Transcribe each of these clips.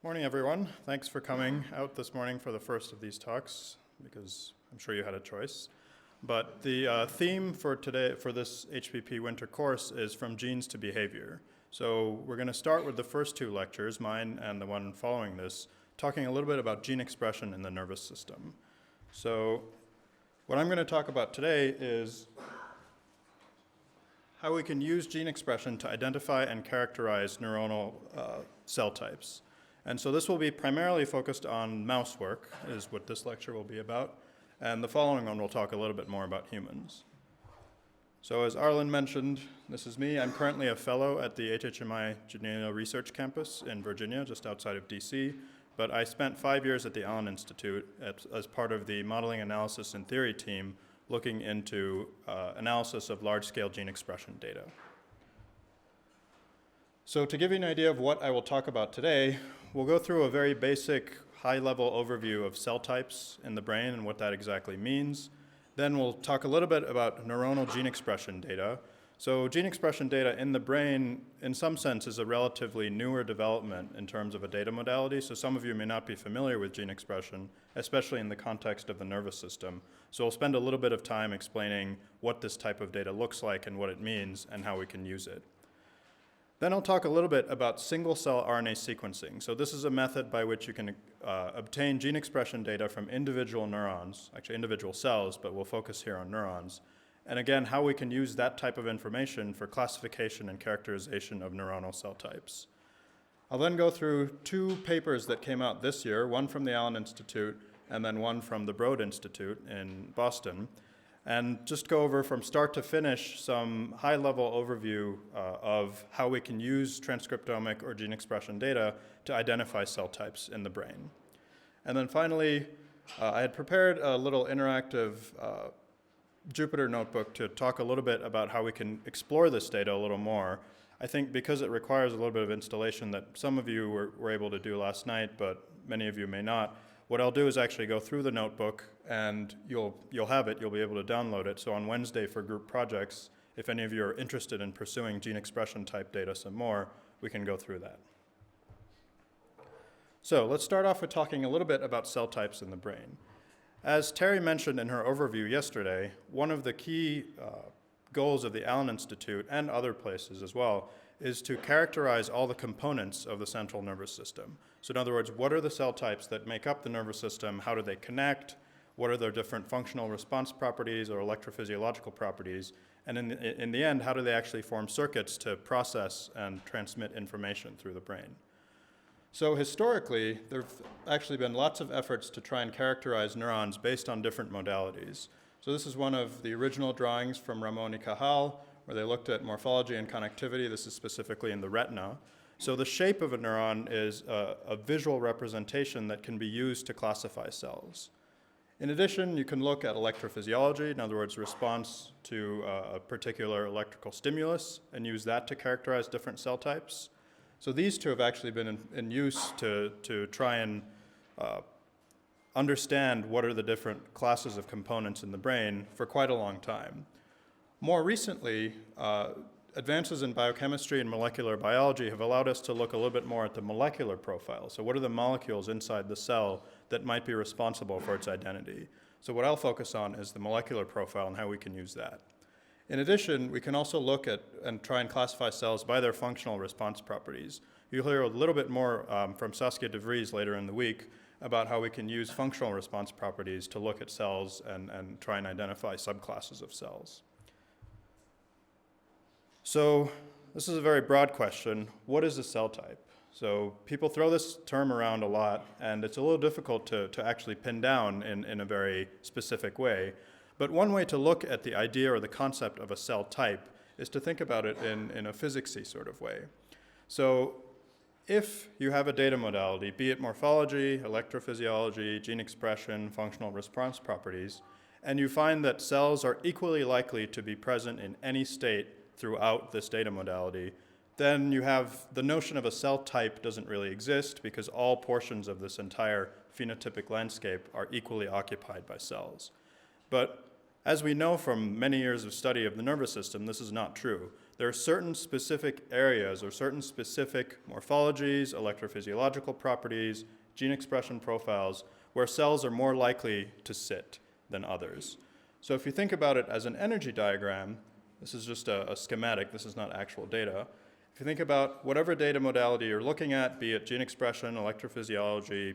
Morning, everyone. Thanks for coming out this morning for the first of these talks, because I'm sure you had a choice. But the theme for today, for this HPP winter course, is From Genes to Behavior. So we're going to start with the first two lectures, mine and the one following this, talking a little bit about gene expression in the nervous system. So what I'm going to talk about today is how we can use gene expression to identify and characterize neuronal cell types. And so this will be primarily focused on mouse work, is what this lecture will be about. And the following one will talk a little bit more about humans. So as Arlen mentioned, this is me. I'm currently a fellow at the HHMI Genome Research Campus in Virginia, just outside of DC. But I spent 5 years at the Allen Institute as part of the modeling analysis and theory team looking into analysis of large-scale gene expression data. So to give you an idea of what I will talk about today, we'll go through a very basic high-level overview of cell types in the brain and what that exactly means. Then we'll talk a little bit about neuronal gene expression data. So gene expression data in the brain, in some sense, is a relatively newer development in terms of a data modality. So some of you may not be familiar with gene expression, especially in the context of the nervous system. So we'll spend a little bit of time explaining what this type of data looks like and what it means and how we can use it. Then I'll talk a little bit about single-cell RNA sequencing. So this is a method by which you can obtain gene expression data from individual neurons, actually individual cells, but we'll focus here on neurons. And again, how we can use that type of information for classification and characterization of neuronal cell types. I'll then go through two papers that came out this year, one from the Allen Institute and then one from the Broad Institute in Boston, and just go over from start to finish some high-level overview of how we can use transcriptomic or gene expression data to identify cell types in the brain. And then finally, I had prepared a little interactive Jupyter notebook to talk a little bit about how we can explore this data a little more. I think because it requires a little bit of installation that some of you were able to do last night, but many of you may not. What I'll do is actually go through the notebook, and you'll have it, you'll be able to download it. So on Wednesday for group projects, if any of you are interested in pursuing gene expression type data some more, we can go through that. So let's start off with talking a little bit about cell types in the brain. As Terry mentioned in her overview yesterday, one of the key goals of the Allen Institute and other places as well is to characterize all the components of the central nervous system. So in other words, what are the cell types that make up the nervous system? How do they connect? What are their different functional response properties or electrophysiological properties? And in the end, how do they actually form circuits to process and transmit information through the brain? So historically, there have actually been lots of efforts to try and characterize neurons based on different modalities. So this is one of the original drawings from Ramon y Cajal, where they looked at morphology and connectivity. This is specifically in the retina. So the shape of a neuron is a visual representation that can be used to classify cells. In addition, you can look at electrophysiology, in other words, response to a particular electrical stimulus, and use that to characterize different cell types. So these two have actually been in use to try and understand what are the different classes of components in the brain for quite a long time. More recently, advances in biochemistry and molecular biology have allowed us to look a little bit more at the molecular profile. So what are the molecules inside the cell that might be responsible for its identity? So what I'll focus on is the molecular profile and how we can use that. In addition, we can also look at and try and classify cells by their functional response properties. You'll hear a little bit more from Saskia de Vries later in the week about how we can use functional response properties to look at cells and try and identify subclasses of cells. So this is a very broad question. What is a cell type? So people throw this term around a lot, and it's a little difficult to actually pin down in a very specific way. But one way to look at the idea or the concept of a cell type is to think about it in a physicsy sort of way. So if you have a data modality, be it morphology, electrophysiology, gene expression, functional response properties, and you find that cells are equally likely to be present in any state throughout this data modality, then you have the notion of a cell type doesn't really exist because all portions of this entire phenotypic landscape are equally occupied by cells. But As we know from many years of study of the nervous system, this is not true. There are certain specific areas or certain specific morphologies, electrophysiological properties, gene expression profiles, where cells are more likely to sit than others. So if you think about it as an energy diagram, this is just a schematic, this is not actual data. If you think about whatever data modality you're looking at, be it gene expression, electrophysiology,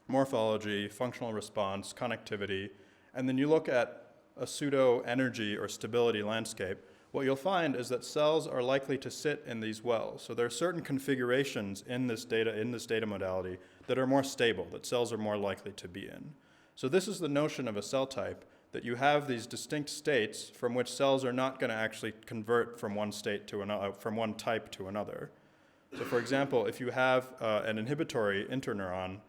morphology, functional response, connectivity, and then you look at a pseudo-energy or stability landscape, what you'll find is that cells are likely to sit in these wells. So there are certain configurations in this data modality that are more stable, that cells are more likely to be in. So this is the notion of a cell type, that you have these distinct states from which cells are not going to actually convert from one state to another, from one type to another. So for example, if you have an inhibitory interneuron,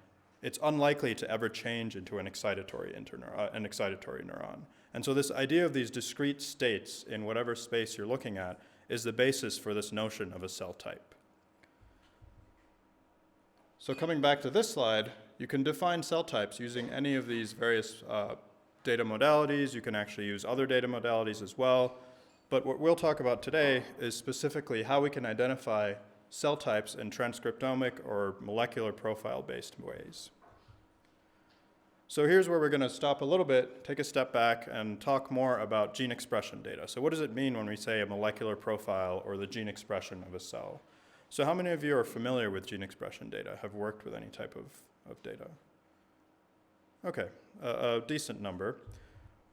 it's unlikely to ever change into an excitatory neuron. And so this idea of these discrete states in whatever space you're looking at is the basis for this notion of a cell type. So coming back to this slide, you can define cell types using any of these various data modalities. You can actually use other data modalities as well. But what we'll talk about today is specifically how we can identify cell types in transcriptomic or molecular profile-based ways. So here's where we're going to stop a little bit, take a step back, and talk more about gene expression data. So what does it mean when we say a molecular profile or the gene expression of a cell? So how many of you are familiar with gene expression data, have worked with any type of data? Okay, a decent number.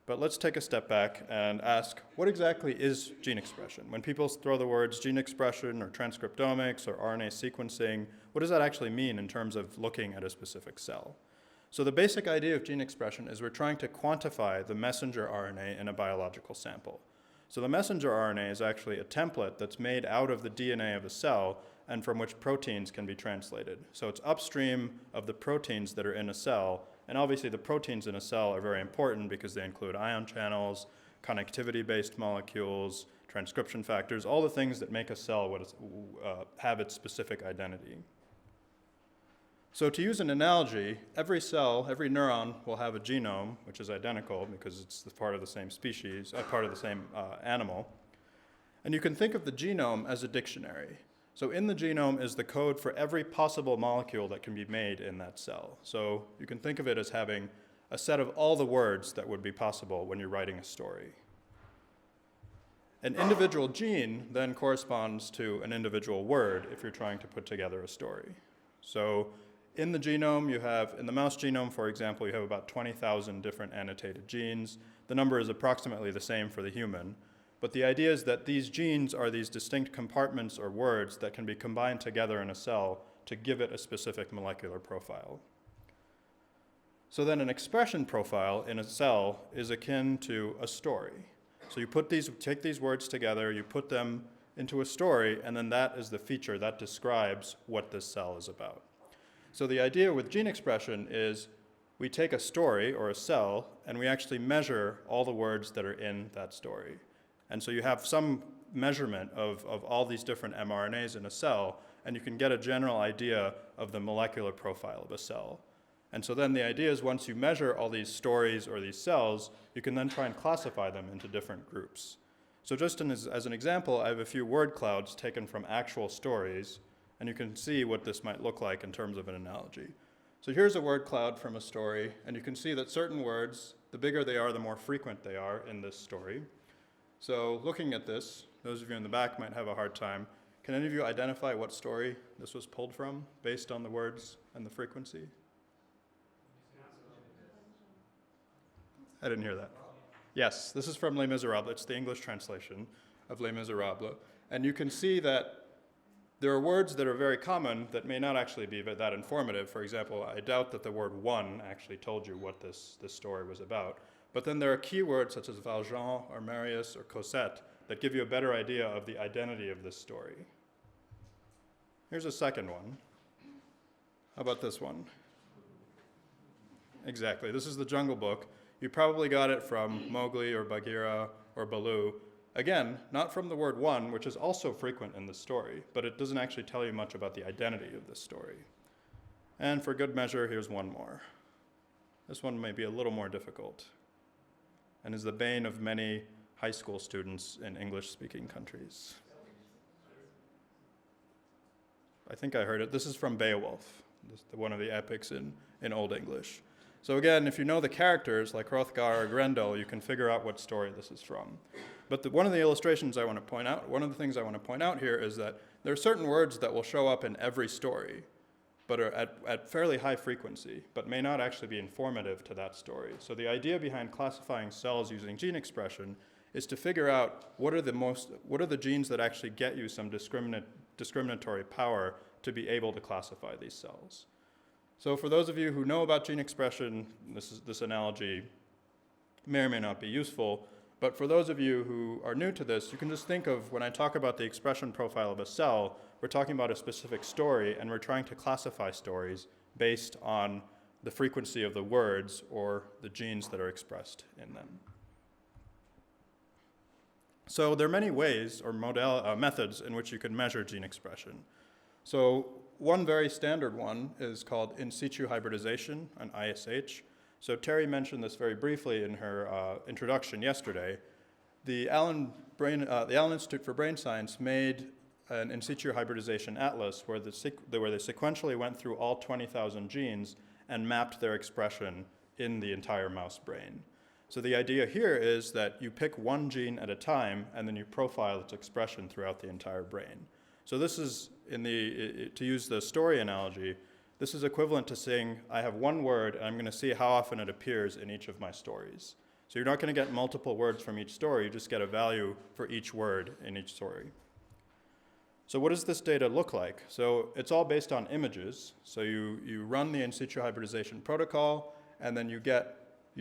But let's take a step back and ask, what exactly is gene expression? When people throw the words gene expression or transcriptomics or RNA sequencing, what does that actually mean in terms of looking at a specific cell? So the basic idea of gene expression is we're trying to quantify the messenger RNA in a biological sample. So the messenger RNA is actually a template that's made out of the DNA of a cell and from which proteins can be translated. So it's upstream of the proteins that are in a cell, and obviously the proteins in a cell are very important because they include ion channels, connectivity-based molecules, transcription factors, all the things that make a cell have its specific identity. So to use an analogy, every cell, every neuron will have a genome, which is identical because it's part of the same species, part of the same animal. And you can think of the genome as a dictionary. So in the genome is the code for every possible molecule that can be made in that cell. So you can think of it as having a set of all the words that would be possible when you're writing a story. An individual gene then corresponds to an individual word if you're trying to put together a story. So in the genome, in the mouse genome, for example, you have about 20,000 different annotated genes. The number is approximately the same for the human. But the idea is that these genes are these distinct compartments or words that can be combined together in a cell to give it a specific molecular profile. So then an expression profile in a cell is akin to a story. So you take these words together, you put them into a story, and then that is the feature that describes what this cell is about. So the idea with gene expression is we take a story or a cell and we actually measure all the words that are in that story. And so you have some measurement of all these different mRNAs in a cell, and you can get a general idea of the molecular profile of a cell. And so then the idea is once you measure all these stories or these cells, you can then try and classify them into different groups. So just as an example, I have a few word clouds taken from actual stories, and you can see what this might look like in terms of an analogy. So here's a word cloud from a story, and you can see that certain words, the bigger they are, the more frequent they are in this story. So looking at this, those of you in the back might have a hard time. Can any of you identify what story this was pulled from based on the words and the frequency? I didn't hear that. Yes, this is from Les Miserables. It's the English translation of Les Miserables. And you can see that there are words that are very common that may not actually be that informative. For example, I doubt that the word one actually told you what this story was about. But then there are keywords such as Valjean or Marius or Cosette that give you a better idea of the identity of this story. Here's a second one. How about this one? Exactly. This is the Jungle Book. You probably got it from Mowgli or Bagheera or Baloo. Again, not from the word one, which is also frequent in the story, but it doesn't actually tell you much about the identity of this story. And for good measure, here's one more. This one may be a little more difficult. and is the bane of many high school students in English-speaking countries. I think I heard it. This is from Beowulf, one of the epics in Old English. So again, if you know the characters, like Hrothgar or Grendel, you can figure out what story this is from. But one of the illustrations I want to point out, one of the things I want to point out here is that there are certain words that will show up in every story, but are at fairly high frequency, but may not actually be informative to that story. So the idea behind classifying cells using gene expression is to figure out what are the genes that actually get you some discriminatory power to be able to classify these cells. So for those of you who know about gene expression, this analogy may or may not be useful, but for those of you who are new to this, you can just think of when I talk about the expression profile of a cell, we're talking about a specific story, and we're trying to classify stories based on the frequency of the words or the genes that are expressed in them. So there are many ways or methods in which you can measure gene expression. So one very standard one is called in situ hybridization, an ISH. So Terry mentioned this very briefly in her introduction yesterday. The Allen Institute for Brain Science made an in situ hybridization atlas where they sequentially went through all 20,000 genes and mapped their expression in the entire mouse brain. So the idea here is that you pick one gene at a time and then you profile its expression throughout the entire brain. So this is, to use the story analogy, this is equivalent to saying I have one word and I'm going to see how often it appears in each of my stories. So you're not going to get multiple words from each story, you just get a value for each word in each story. So what does this data look like? So it's all based on images. So you run the in situ hybridization protocol, and then you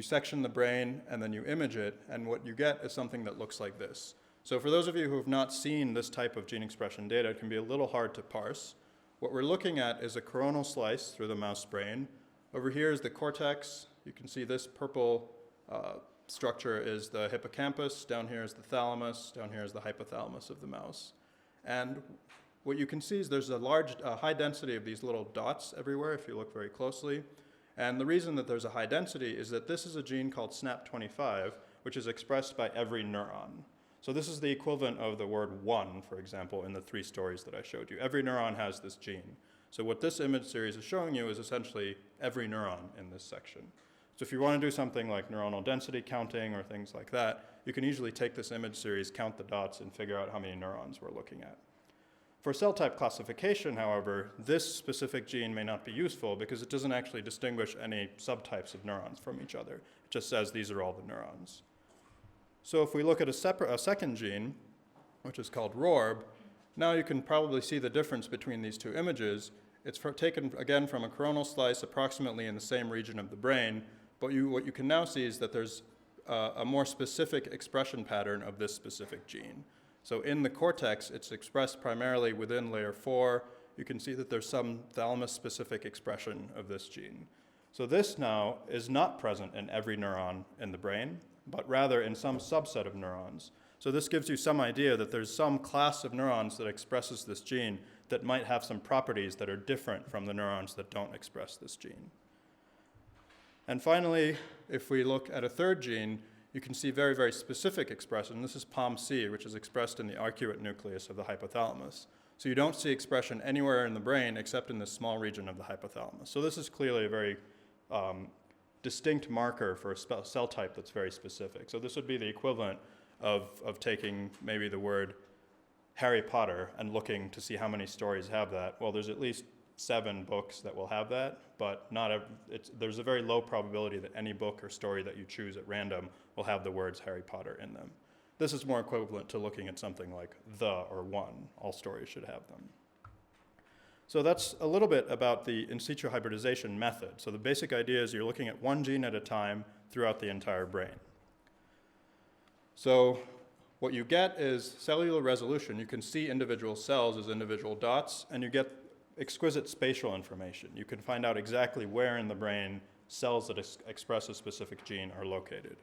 section the brain, and then you image it, and what you get is something that looks like this. So for those of you who have not seen this type of gene expression data, it can be a little hard to parse. What we're looking at is a coronal slice through the mouse brain. Over here is the cortex. You can see this purple structure is the hippocampus. Down here is the thalamus. Down here is the hypothalamus of the mouse. And what you can see is there's a high density of these little dots everywhere if you look very closely. And the reason that there's a high density is that this is a gene called SNAP25, which is expressed by every neuron. So this is the equivalent of the word one, for example, in the 3 stories that I showed you. Every neuron has this gene. So what this image series is showing you is essentially every neuron in this section. So if you want to do something like neuronal density counting or things like that, you can easily take this image series, count the dots, and figure out how many neurons we're looking at. For cell type classification, however, this specific gene may not be useful because it doesn't actually distinguish any subtypes of neurons from each other. It just says these are all the neurons. So if we look at a second gene, which is called RORB, now you can probably see the difference between these two images. It's taken, again, from a coronal slice approximately in the same region of the brain, but what you can now see is that there's a more specific expression pattern of this specific gene. So in the cortex, it's expressed primarily within layer 4. You can see that there's some thalamus-specific expression of this gene. So this now is not present in every neuron in the brain, but rather in some subset of neurons. So this gives you some idea that there's some class of neurons that expresses this gene that might have some properties that are different from the neurons that don't express this gene. And finally, if we look at a third gene, you can see very, very specific expression. This is POMC, which is expressed in the arcuate nucleus of the hypothalamus. So you don't see expression anywhere in the brain except in this small region of the hypothalamus. So this is clearly a very distinct marker for a cell type that's very specific. So this would be the equivalent of taking maybe the word Harry Potter and looking to see how many stories have that. Well, there's at least 7 books that will have that, but there's a very low probability that any book or story that you choose at random will have the words Harry Potter in them. This is more equivalent to looking at something like the or one. All stories should have them. So that's a little bit about the in situ hybridization method. So the basic idea is you're looking at one gene at a time throughout the entire brain. So what you get is cellular resolution. You can see individual cells as individual dots, and you get exquisite spatial information. You can find out exactly where in the brain cells that express a specific gene are located.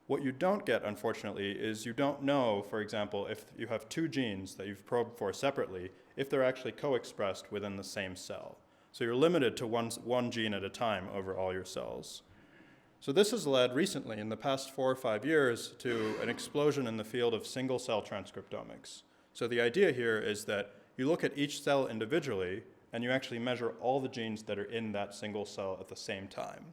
What you don't get, unfortunately, is you don't know, for example, if you have 2 genes that you've probed for separately, if they're actually co-expressed within the same cell. So you're limited to one gene at a time over all your cells. So this has led recently, in the past 4 or 5 years, to an explosion in the field of single-cell transcriptomics. So the idea here is that you look at each cell individually, and you actually measure all the genes that are in that single cell at the same time.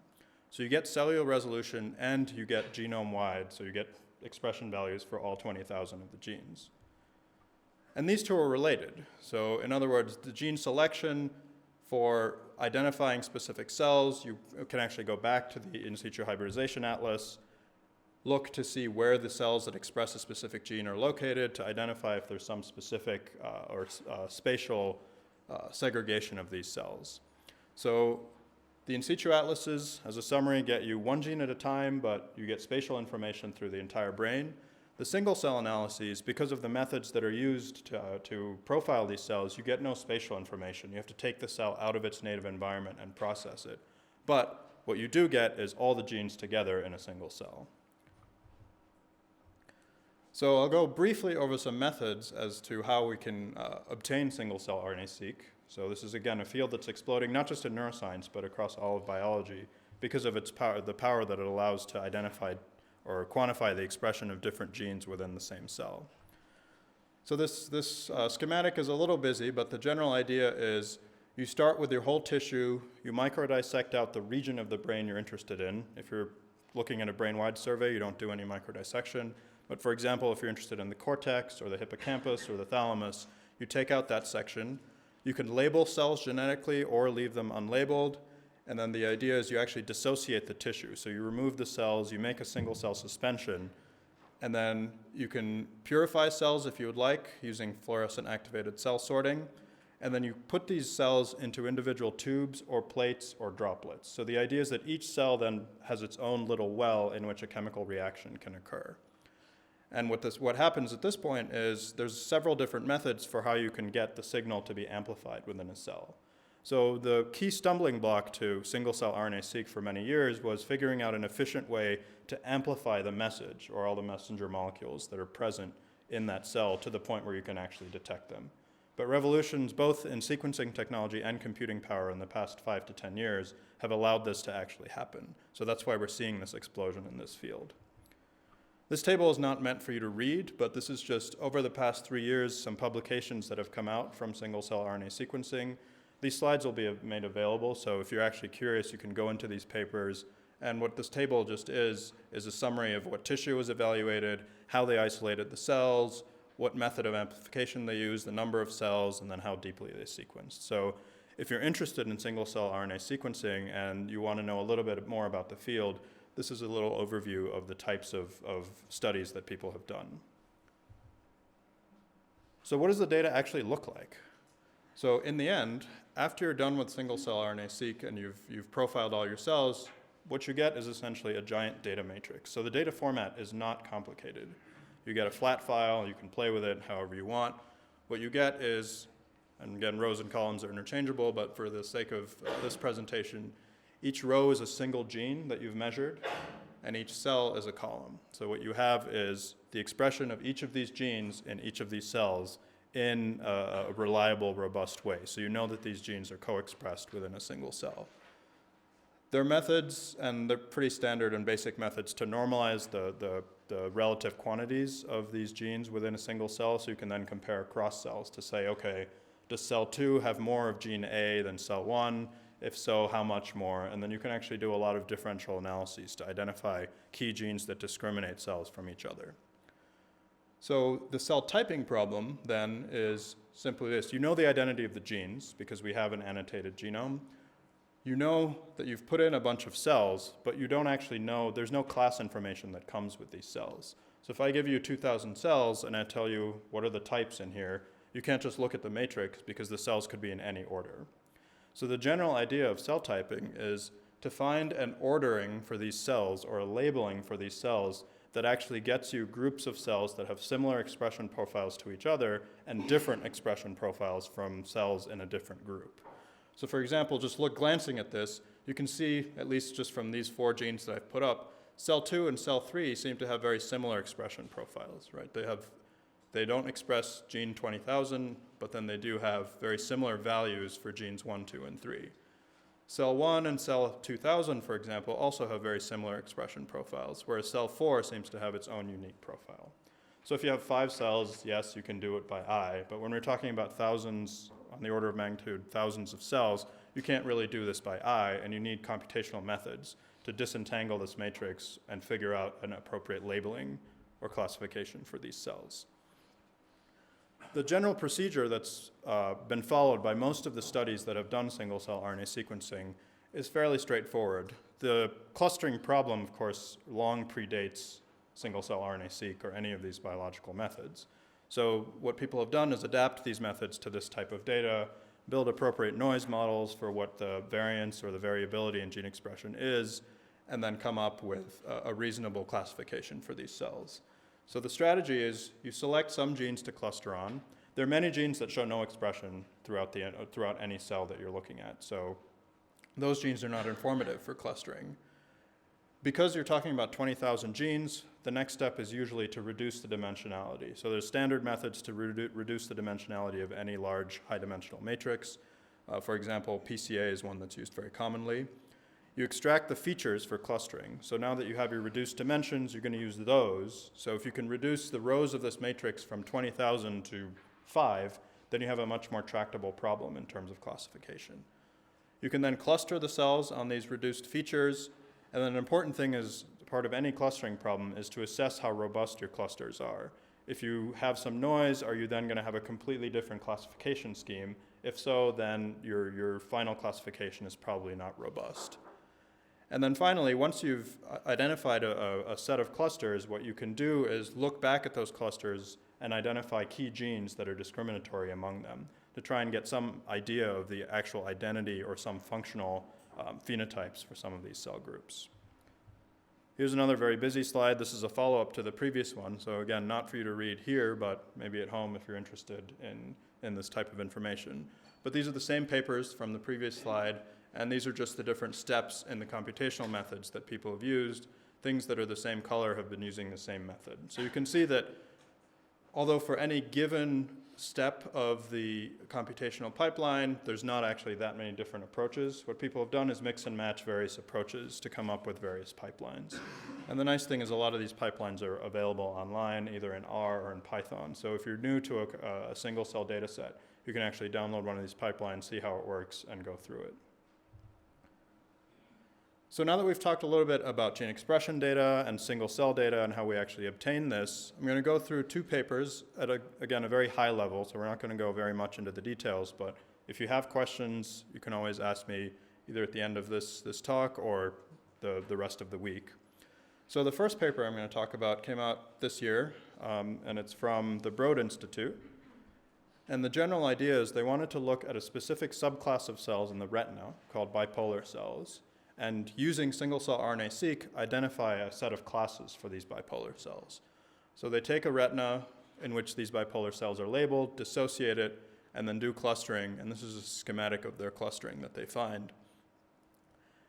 So you get cellular resolution and you get genome-wide, so you get expression values for all 20,000 of the genes. And these two are related. So in other words, the gene selection for identifying specific cells, you can actually go back to the in situ hybridization atlas, look to see where the cells that express a specific gene are located to identify if there's some specific spatial segregation of these cells. So the in situ atlases, as a summary, get you one gene at a time, but you get spatial information through the entire brain. The single cell analyses, because of the methods that are used to profile these cells, you get no spatial information. You have to take the cell out of its native environment and process it. But what you do get is all the genes together in a single cell. So I'll go briefly over some methods as to how we can obtain single-cell RNA-seq. So this is, again, a field that's exploding not just in neuroscience, but across all of biology because of its power, the power that it allows to identify or quantify the expression of different genes within the same cell. So this schematic is a little busy, but the general idea is you start with your whole tissue, you microdissect out the region of the brain you're interested in. If you're looking at a brain-wide survey, you don't do any microdissection. But for example, if you're interested in the cortex or the hippocampus or the thalamus, you take out that section. You can label cells genetically or leave them unlabeled. And then the idea is you actually dissociate the tissue. So you remove the cells, you make a single cell suspension, and then you can purify cells if you would like using fluorescent activated cell sorting. And then you put these cells into individual tubes or plates or droplets. So the idea is that each cell then has its own little well in which a chemical reaction can occur. And what happens at this point is there's several different methods for how you can get the signal to be amplified within a cell. So the key stumbling block to single-cell RNA-seq for many years was figuring out an efficient way to amplify the message or all the messenger molecules that are present in that cell to the point where you can actually detect them. But revolutions both in sequencing technology and computing power in the past 5 to 10 years have allowed this to actually happen. So that's why we're seeing this explosion in this field. This table is not meant for you to read, but this is just over the past 3 years, some publications that have come out from single-cell RNA sequencing. These slides will be made available, so if you're actually curious, you can go into these papers. And what this table just is a summary of what tissue was evaluated, how they isolated the cells, what method of amplification they used, the number of cells, and then how deeply they sequenced. So if you're interested in single-cell RNA sequencing and you want to know a little bit more about the field, this is a little overview of the types of studies that people have done. So what does the data actually look like? So in the end, after you're done with single-cell RNA-seq and you've profiled all your cells, what you get is essentially a giant data matrix. So the data format is not complicated. You get a flat file, you can play with it however you want. What you get is, and again, rows and columns are interchangeable, but for the sake of this presentation, each row is a single gene that you've measured, and each cell is a column. So what you have is the expression of each of these genes in each of these cells in a reliable, robust way. So you know that these genes are co-expressed within a single cell. There are methods, and they're pretty standard and basic methods, to normalize the relative quantities of these genes within a single cell, so you can then compare across cells to say, okay, does cell 2 have more of gene A than cell 1? If so, how much more? And then you can actually do a lot of differential analyses to identify key genes that discriminate cells from each other. So the cell typing problem then is simply this. You know the identity of the genes because we have an annotated genome. You know that you've put in a bunch of cells, but you don't actually know, there's no class information that comes with these cells. So if I give you 2,000 cells and I tell you what are the types in here, you can't just look at the matrix because the cells could be in any order. So the general idea of cell typing is to find an ordering for these cells or a labeling for these cells that actually gets you groups of cells that have similar expression profiles to each other and different expression profiles from cells in a different group. So for example, just glancing at this, you can see, at least just from these 4 genes that I've put up, cell 2 and cell 3 seem to have very similar expression profiles, right? They don't express gene 20,000, but then they do have very similar values for genes 1, 2, and 3. Cell 1 and cell 2000, for example, also have very similar expression profiles, whereas cell 4 seems to have its own unique profile. So if you have 5 cells, yes, you can do it by eye, but when we're talking about thousands, on the order of magnitude, thousands of cells, you can't really do this by eye, and you need computational methods to disentangle this matrix and figure out an appropriate labeling or classification for these cells. The general procedure that's been followed by most of the studies that have done single-cell RNA sequencing is fairly straightforward. The clustering problem, of course, long predates single-cell RNA-seq or any of these biological methods. So what people have done is adapt these methods to this type of data, build appropriate noise models for what the variance or the variability in gene expression is, and then come up with a reasonable classification for these cells. So the strategy is you select some genes to cluster on. There are many genes that show no expression throughout any cell that you're looking at. So those genes are not informative for clustering. Because you're talking about 20,000 genes, the next step is usually to reduce the dimensionality. So there's standard methods to reduce the dimensionality of any large high-dimensional matrix. For example, PCA is one that's used very commonly. You extract the features for clustering. So now that you have your reduced dimensions, you're going to use those. So if you can reduce the rows of this matrix from 20,000 to 5, then you have a much more tractable problem in terms of classification. You can then cluster the cells on these reduced features. And then an important thing is, part of any clustering problem is to assess how robust your clusters are. If you have some noise, are you then going to have a completely different classification scheme? If so, then your final classification is probably not robust. And then finally, once you've identified a set of clusters, what you can do is look back at those clusters and identify key genes that are discriminatory among them to try and get some idea of the actual identity or some functional phenotypes for some of these cell groups. Here's another very busy slide. This is a follow-up to the previous one. So again, not for you to read here, but maybe at home if you're interested in this type of information. But these are the same papers from the previous slide, and these are just the different steps in the computational methods that people have used. Things that are the same color have been using the same method. So you can see that although for any given step of the computational pipeline, there's not actually that many different approaches. What people have done is mix and match various approaches to come up with various pipelines. And the nice thing is a lot of these pipelines are available online, either in R or in Python. So if you're new to a single cell data set, you can actually download one of these pipelines, see how it works, and go through it. So now that we've talked a little bit about gene expression data and single cell data and how we actually obtain this, I'm going to go through 2 papers at, again, a very high level, so we're not going to go very much into the details, but if you have questions, you can always ask me either at the end of this talk or the rest of the week. So the first paper I'm going to talk about came out this year, and it's from the Broad Institute. And the general idea is they wanted to look at a specific subclass of cells in the retina called bipolar cells, and using single-cell RNA-seq, identify a set of classes for these bipolar cells. So they take a retina in which these bipolar cells are labeled, dissociate it, and then do clustering, and this is a schematic of their clustering that they find.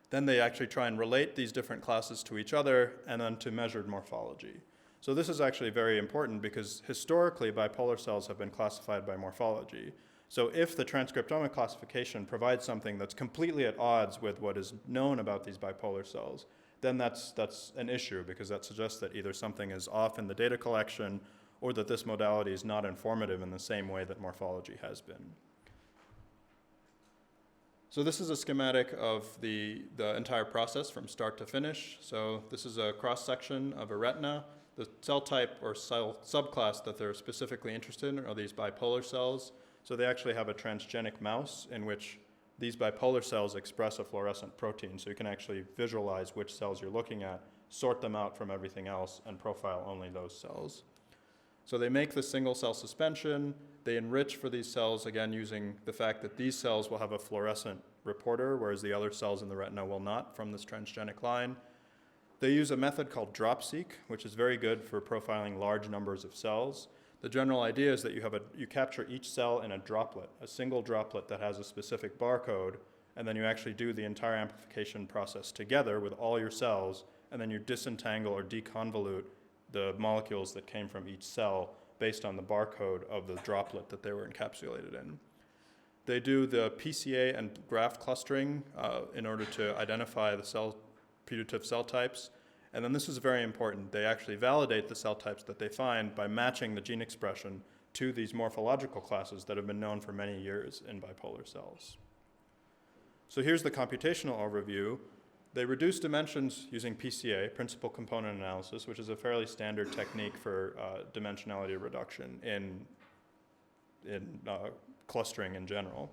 Then they actually try and relate these different classes to each other, and then to measured morphology. So this is actually very important because historically, bipolar cells have been classified by morphology. So if the transcriptomic classification provides something that's completely at odds with what is known about these bipolar cells, then that's an issue because that suggests that either something is off in the data collection or that this modality is not informative in the same way that morphology has been. So this is a schematic of the entire process from start to finish. So this is a cross-section of a retina. The cell type or cell subclass that they're specifically interested in are these bipolar cells. So they actually have a transgenic mouse in which these bipolar cells express a fluorescent protein. So you can actually visualize which cells you're looking at, sort them out from everything else, and profile only those cells. So they make the single cell suspension. They enrich for these cells, again, using the fact that these cells will have a fluorescent reporter, whereas the other cells in the retina will not from this transgenic line. They use a method called drop-seq, which is very good for profiling large numbers of cells. The general idea is that you capture each cell in a droplet, a single droplet that has a specific barcode, and then you actually do the entire amplification process together with all your cells, and then you disentangle or deconvolute the molecules that came from each cell based on the barcode of the droplet that they were encapsulated in. They do the PCA and graph clustering in order to identify the putative cell types. And then this is very important. They actually validate the cell types that they find by matching the gene expression to these morphological classes that have been known for many years in bipolar cells. So here's the computational overview. They reduce dimensions using PCA, principal component analysis, which is a fairly standard technique for dimensionality reduction in clustering in general.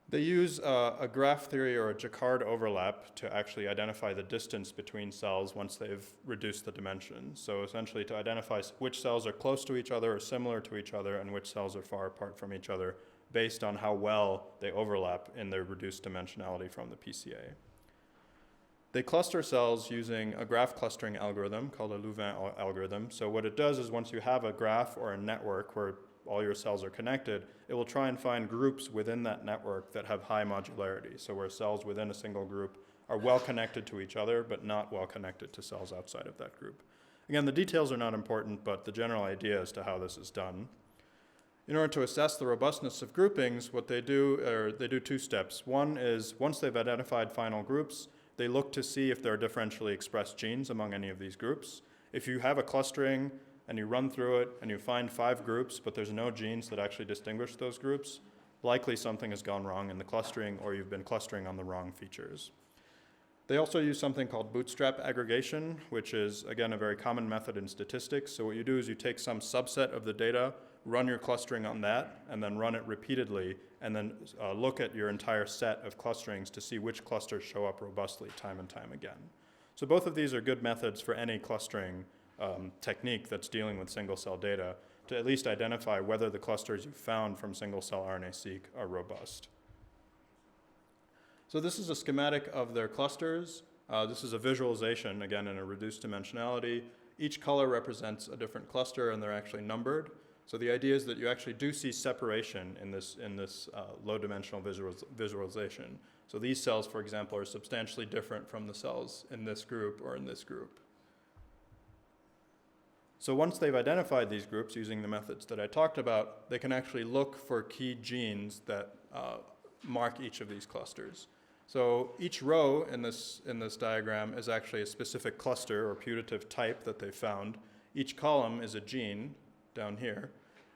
They use a graph theory or a Jacquard overlap to actually identify the distance between cells once they've reduced the dimensions. So essentially to identify which cells are close to each other or similar to each other and which cells are far apart from each other based on how well they overlap in their reduced dimensionality from the PCA. They cluster cells using a graph clustering algorithm called a Louvain algorithm. So what it does is once you have a graph or a network where all your cells are connected, it will try and find groups within that network that have high modularity. So where cells within a single group are well connected to each other, but not well connected to cells outside of that group. Again, the details are not important, but the general idea as to how this is done. In order to assess the robustness of groupings, what they do two steps. One is once they've identified final groups, they look to see if there are differentially expressed genes among any of these groups. If you have a clustering and you run through it and you find 5 groups, but there's no genes that actually distinguish those groups, likely something has gone wrong in the clustering or you've been clustering on the wrong features. They also use something called bootstrap aggregation, which is, again, a very common method in statistics. So what you do is you take some subset of the data, run your clustering on that, and then run it repeatedly, and then look at your entire set of clusterings to see which clusters show up robustly time and time again. So both of these are good methods for any clustering technique that's dealing with single-cell data to at least identify whether the clusters you found from single-cell RNA-seq are robust. So this is a schematic of their clusters. This is a visualization, again, in a reduced dimensionality. Each color represents a different cluster, and they're actually numbered. So the idea is that you actually do see separation in this low-dimensional visualization. So these cells, for example, are substantially different from the cells in this group or in this group. So once they've identified these groups using the methods that I talked about, they can actually look for key genes that mark each of these clusters. So each row in this diagram is actually a specific cluster or putative type that they found. Each column is a gene down here.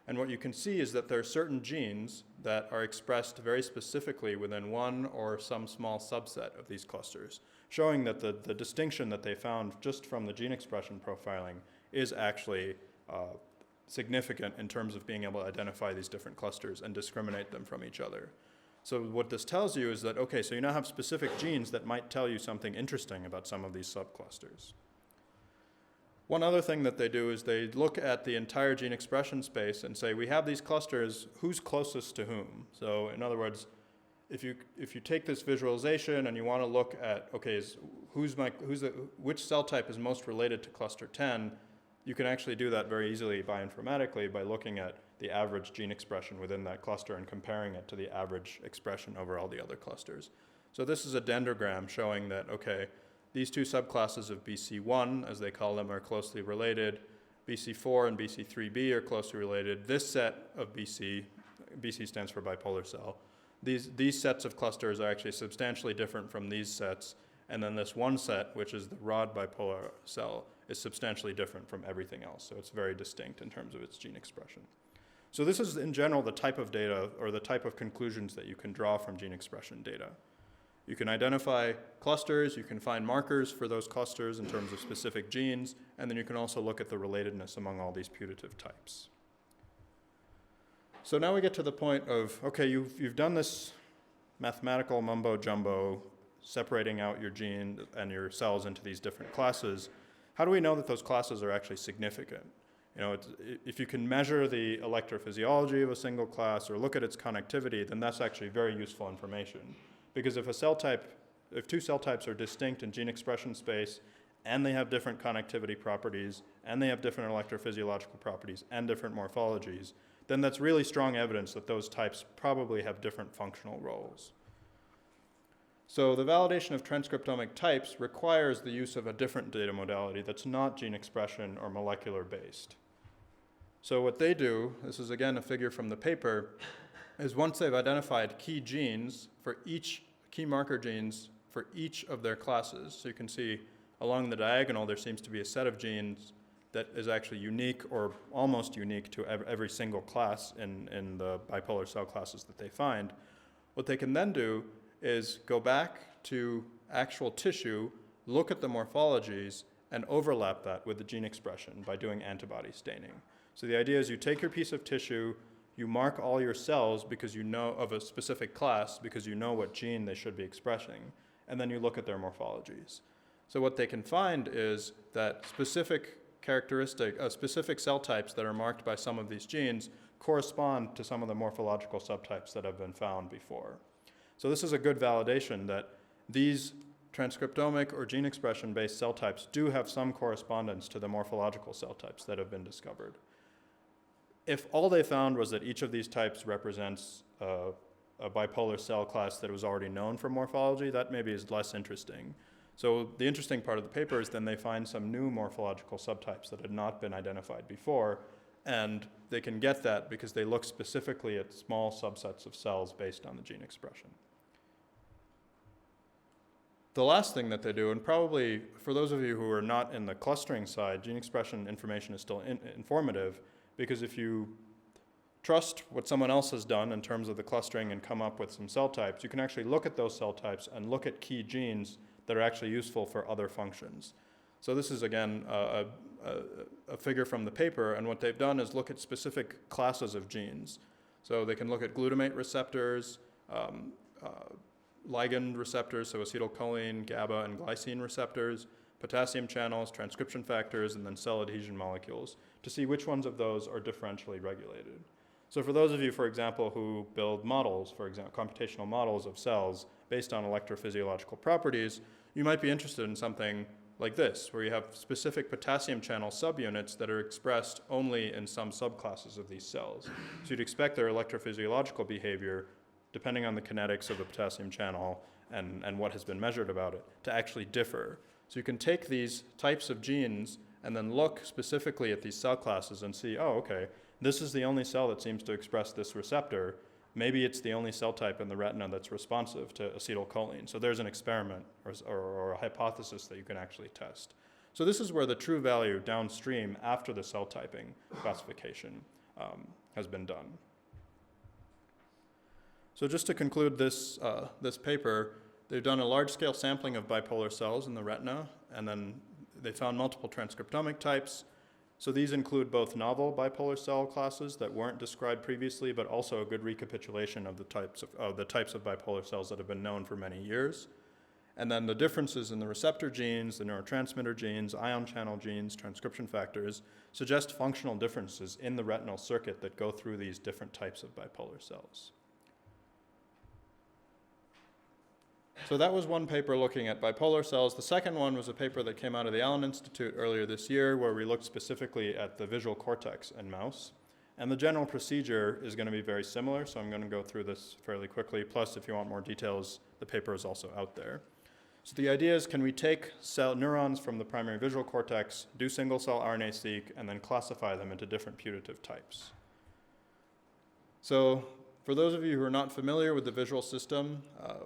And what you can see is that there are certain genes that are expressed very specifically within one or some small subset of these clusters, showing that the distinction that they found just from the gene expression profiling is actually significant in terms of being able to identify these different clusters and discriminate them from each other. So what this tells you is that, okay, so you now have specific genes that might tell you something interesting about some of these subclusters. One other thing that they do is they look at the entire gene expression space and say, we have these clusters, who's closest to whom? So in other words, if you take this visualization and you want to look at, okay, which cell type is most related to cluster 10, you can actually do that very easily bioinformatically by looking at the average gene expression within that cluster and comparing it to the average expression over all the other clusters. So this is a dendrogram showing that, okay, these two subclasses of BC1, as they call them, are closely related. BC4 and BC3b are closely related. This set of BC stands for bipolar cell. These sets of clusters are actually substantially different from these sets. And then this one set, which is the rod bipolar cell, is substantially different from everything else. So it's very distinct in terms of its gene expression. So this is, in general, the type of data or the type of conclusions that you can draw from gene expression data. You can identify clusters, you can find markers for those clusters in terms of specific genes, and then you can also look at the relatedness among all these putative types. So now we get to the point of, okay, you've done this mathematical mumbo-jumbo, separating out your gene and your cells into these different classes. How do we know that those classes are actually significant? You know, if you can measure the electrophysiology of a single class or look at its connectivity, then that's actually very useful information. Because if two cell types are distinct in gene expression space, and they have different connectivity properties, and they have different electrophysiological properties and different morphologies, then that's really strong evidence that those types probably have different functional roles. So the validation of transcriptomic types requires the use of a different data modality that's not gene expression or molecular based. So what they do, this is again a figure from the paper, is once they've identified key genes for each, key marker genes for each of their classes, so you can see along the diagonal there seems to be a set of genes that is actually unique or almost unique to every single class in the bipolar cell classes that they find. What they can then do is go back to actual tissue, look at the morphologies, and overlap that with the gene expression by doing antibody staining. So the idea is you take your piece of tissue, you mark all your cells because you know of a specific class because you know what gene they should be expressing, and then you look at their morphologies. So what they can find is that specific cell types that are marked by some of these genes correspond to some of the morphological subtypes that have been found before. So this is a good validation that these transcriptomic or gene expression-based cell types do have some correspondence to the morphological cell types that have been discovered. If all they found was that each of these types represents a bipolar cell class that was already known for morphology, that maybe is less interesting. So the interesting part of the paper is then they find some new morphological subtypes that had not been identified before, and they can get that because they look specifically at small subsets of cells based on the gene expression. The last thing that they do, and probably for those of you who are not in the clustering side, gene expression information is still informative, because if you trust what someone else has done in terms of the clustering and come up with some cell types, you can actually look at those cell types and look at key genes that are actually useful for other functions. So this is, again, a figure from the paper, and what they've done is look at specific classes of genes. So they can look at glutamate receptors, ligand receptors, so acetylcholine, GABA, and glycine receptors, potassium channels, transcription factors, and then cell adhesion molecules to see which ones of those are differentially regulated. So for those of you, for example, who build models, for example, computational models of cells based on electrophysiological properties, you might be interested in something like this, where you have specific potassium channel subunits that are expressed only in some subclasses of these cells. So you'd expect their electrophysiological behavior, depending on the kinetics of the potassium channel and what has been measured about it, to actually differ. So you can take these types of genes and then look specifically at these cell classes and see, oh, okay, this is the only cell that seems to express this receptor. Maybe it's the only cell type in the retina that's responsive to acetylcholine. So there's an experiment or a hypothesis that you can actually test. So this is where the true value downstream after the cell typing classification has been done. So just to conclude this paper, they've done a large-scale sampling of bipolar cells in the retina, and then they found multiple transcriptomic types. So these include both novel bipolar cell classes that weren't described previously, but also a good recapitulation of the types of bipolar cells that have been known for many years. And then the differences in the receptor genes, the neurotransmitter genes, ion channel genes, transcription factors suggest functional differences in the retinal circuit that go through these different types of bipolar cells. So that was one paper looking at bipolar cells. The second one was a paper that came out of the Allen Institute earlier this year, where we looked specifically at the visual cortex in mouse. And the general procedure is going to be very similar, so I'm going to go through this fairly quickly. Plus, if you want more details, the paper is also out there. So the idea is, can we take neurons from the primary visual cortex, do single-cell RNA-seq, and then classify them into different putative types? So for those of you who are not familiar with the visual system,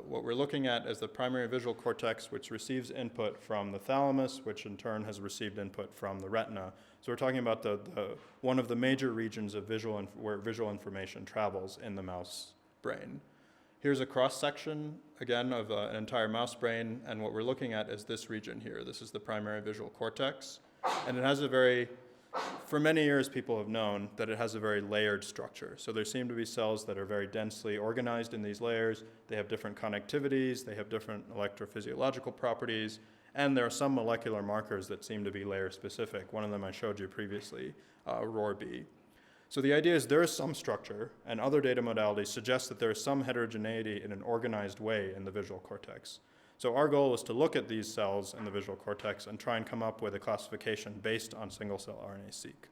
what we're looking at is the primary visual cortex, which receives input from the thalamus, which in turn has received input from the retina. So we're talking about one of the major regions of where visual information travels in the mouse brain. Here's a cross-section, again, of an entire mouse brain, and what we're looking at is this region here. This is the primary visual cortex, and it has for many years, people have known that it has a very layered structure. So there seem to be cells that are very densely organized in these layers. They have different connectivities. They have different electrophysiological properties. And there are some molecular markers that seem to be layer-specific. One of them I showed you previously, RORB. So the idea is there is some structure, and other data modalities suggest that there is some heterogeneity in an organized way in the visual cortex. So our goal is to look at these cells in the visual cortex and try and come up with a classification based on single-cell RNA-seq.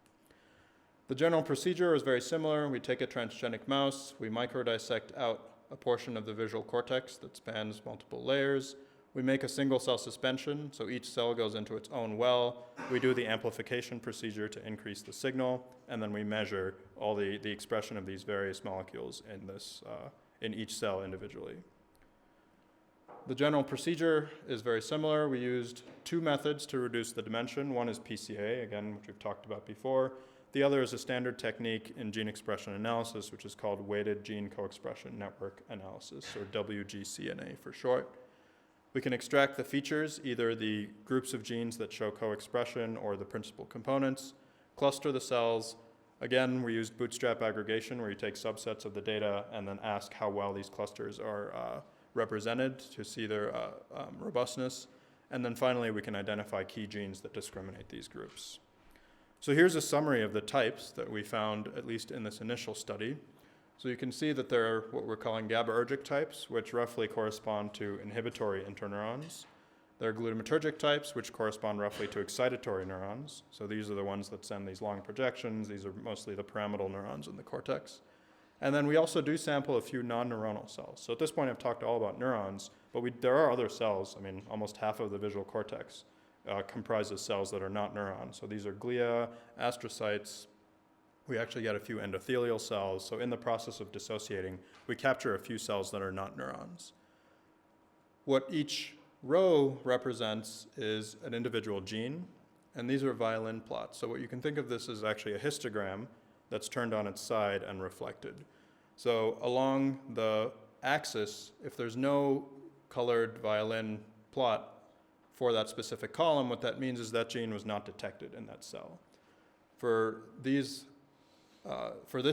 The general procedure is very similar. We take a transgenic mouse, we microdissect out a portion of the visual cortex that spans multiple layers. We make a single cell suspension, so each cell goes into its own well. We do the amplification procedure to increase the signal, and then we measure all the expression of these various molecules in each cell individually. The general procedure is very similar. We used two methods to reduce the dimension. One is PCA, again, which we've talked about before. The other is a standard technique in gene expression analysis, which is called weighted gene co-expression network analysis, or WGCNA for short. We can extract the features, either the groups of genes that show co-expression or the principal components, cluster the cells. Again, we used bootstrap aggregation, where you take subsets of the data and then ask how well these clusters are represented to see their robustness. And then finally, we can identify key genes that discriminate these groups. So here's a summary of the types that we found, at least in this initial study. So you can see that there are what we're calling GABAergic types, which roughly correspond to inhibitory interneurons. There are glutamatergic types, which correspond roughly to excitatory neurons. So these are the ones that send these long projections. These are mostly the pyramidal neurons in the cortex. And then we also do sample a few non-neuronal cells. So at this point, I've talked all about neurons, but there are other cells. I mean, almost half of the visual cortex comprises cells that are not neurons. So these are glia, astrocytes. We actually get a few endothelial cells. So in the process of dissociating, we capture a few cells that are not neurons. What each row represents is an individual gene, and these are violin plots. So what you can think of this as actually a histogram that's turned on its side and reflected. So along the axis, if there's no colored violin plot for that specific column, what that means is that gene was not detected in that cell. For this